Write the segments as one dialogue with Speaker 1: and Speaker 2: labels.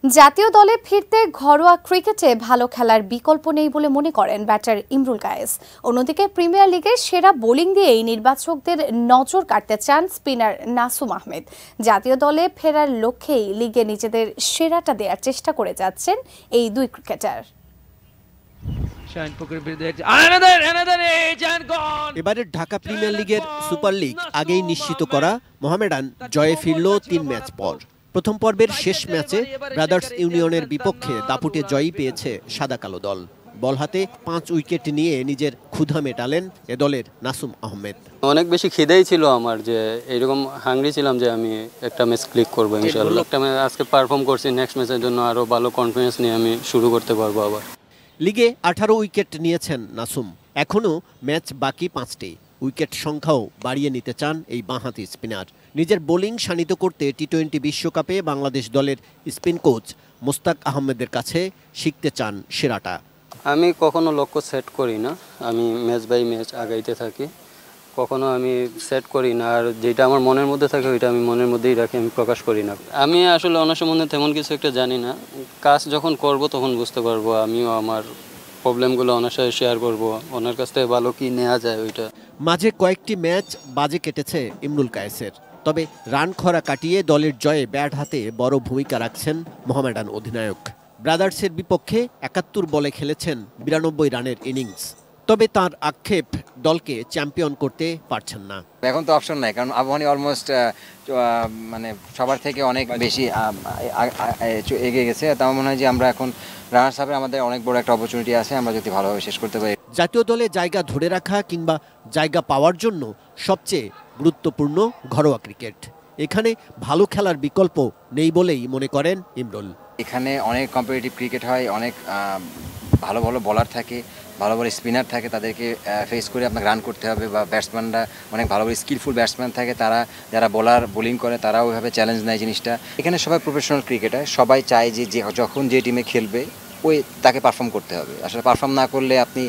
Speaker 1: জাতীয় দলে ফিরতে ঘরোয়া ক্রিকেটে ভালো খেলার বিকল্প নেই বলে মনে করেন ব্যাটার ইমরুল কায়েস। অন্যদিকে প্রিমিয়ার লিগের সেরা বোলিং দিয়েই নির্বাচকদের নজর কাটতে চান স্পিনার নাসুম আহমেদ। জাতীয় দলে ফেরার লক্ষ্যেই লিগে নিজেদের সেরাটা দেওয়ার চেষ্টা করে যাচ্ছেন এই দুই ক্রিকেটার।
Speaker 2: এবারের ঢাকা প্রিমিয়ার লিগের সুপার লিগ আগেই নিশ্চিত করা মোহামেডান জয়ে ফিরল ৩ ম্যাচ পর। প্রথম পর্বের শেষ ম্যাচে ব্রাদার্স ইউনিয়নের বিপক্ষে দাপুটে জয়ই পেয়েছে সাদা কালো দল। বল হাতে 5 উইকেট নিয়ে নিজের ক্ষুধা মেটালেন এ দলের নাসুম আহমেদ।
Speaker 3: অনেক বেশি খিদেই ছিল আমার, যে এরকম হাংরি ছিলাম যে আমি একটা ম্যাচ ক্লিক করবো ইনশাআল্লাহ। একটা ম্যাচ আজকে পারফর্ম করছি, নেক্সট ম্যাচের জন্য আরো ভালো কনফিডেন্স নিয়ে আমি শুরু করতে পারবো আবার।
Speaker 2: লিগে 18 উইকেট নিয়েছেন নাসুম। এখনও ম্যাচ বাকি 5টি। উইকেট সংখ্যাও বাড়িয়ে নিতে চান এই বাঁহাতি স্পিনার। নিজের বোলিং শানিত করতে টি-20 বিশ্বকাপে বাংলাদেশ দলের স্পিন কোচ মোস্তাক আহমেদের কাছে শিখতে চান সেরাটা।
Speaker 3: আমি কখনো লক্ষ্য সেট করি না, আমি ম্যাচ বাই ম্যাচ আগাইতে থাকি। কখনো আমি সেট করি না, আর যেটা আমার মনের মধ্যে থাকে ওইটা আমি মনের মধ্যেই রাখি, আমি প্রকাশ করি না। আমি আসলে ওনার সম্বন্ধে তেমন কিছু একটা জানি না। কাজ যখন করব তখন বুঝতে পারবো। আমিও আমার প্রবলেমগুলো ওনার সাথে শেয়ার করবো, ওনার কাছ থেকে ভালো কি নেওয়া যায় ওইটা।
Speaker 2: মাঝে কয়েকটি ম্যাচ বাজে কেটেছে ইমরুল কায়েসের, তবে রান খরা কাটিয়ে দলের জয়ে ব্যাট হাতে বড় ভূমিকা রাখছেন মোহামেডান অধিনায়ক। ব্রাদার্সের বিপক্ষে 71 বলে খেলেছেন 92 রানের ইনিংস। তবে তার আক্ষেপ দলকে চ্যাম্পিয়ন করতে পারছেন না।
Speaker 4: এখন তো অপশন নাই, কারণ আবহাওয়া অলমোস্ট মানে সবার থেকে অনেক বেশি এগিয়ে গেছে। তা মনে হয় যে আমরা এখন রানার্স আপে আমাদের অনেক বড় একটা অপরচুনিটি আছে, আমরা যদি ভালোভাবে শেষ করতে পারি।
Speaker 2: জাতীয় দলে জায়গা ধরে রাখা কিংবা জায়গা পাওয়ার জন্য সবচেয়ে গুরুত্বপূর্ণ ঘরোয়া ক্রিকেট। এখানে ভালো খেলার বিকল্প নেই বলেই মনে করেন ইমরুল।
Speaker 4: এখানে অনেক কম্পিটিটিভ ক্রিকেট হয়, অনেক ভালো ভালো বলার থাকে, ভালো ভালো স্পিনার থাকে, তাদেরকে ফেস করে আপনাকে রান করতে হবে। বা ব্যাটসম্যানরা অনেক ভালো ভালো স্কিলফুল ব্যাটসম্যান থাকে, তারা যারা বোলিং করে তারাও ওইভাবে চ্যালেঞ্জ নেয় জিনিসটা। এখানে সবাই প্রফেশনাল ক্রিকেটার, সবাই চায় যে যখন যে টিমে খেলবে ওই তাকে পারফর্ম করতে হবে। আসলে পারফর্ম না করলে আপনি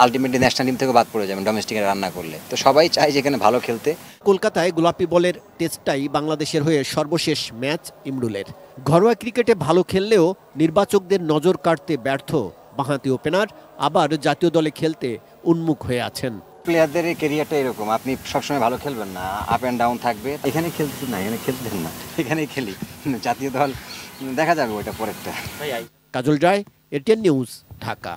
Speaker 4: আলটিমেটলি ন্যাশনাল টিম থেকে বাদ পড়ে যাবেন ডোমেস্টিকে রান না করলে। তো সবাই চায় যে এখানে ভালো খেলতে।
Speaker 2: কলকাতায় গোলাপি বলের টেস্টটাই বাংলাদেশের হয়ে সর্বশেষ ম্যাচ ইমরুলের। ঘরোয়া ক্রিকেটে ভালো খেললেও নির্বাচকদের নজর কাটতে ব্যর্থ বাঁহাতি ওপেনার আবার জাতীয় দলে খেলতে উন্মুখ হয়ে আছেন।
Speaker 4: প্লেয়ারদের ক্যারিয়ারটা এরকম, আপনি সবসময় ভালো খেলবেন না, আপ অ্যান্ড ডাউন থাকবে। এখানে খেলতে না, এখানে খেলতেন না, এখানেই খেলি। জাতীয় দল দেখা যাবে ওইটা পরেরটা।
Speaker 2: কাজল রায়, এটিএন নিউজ, ঢাকা।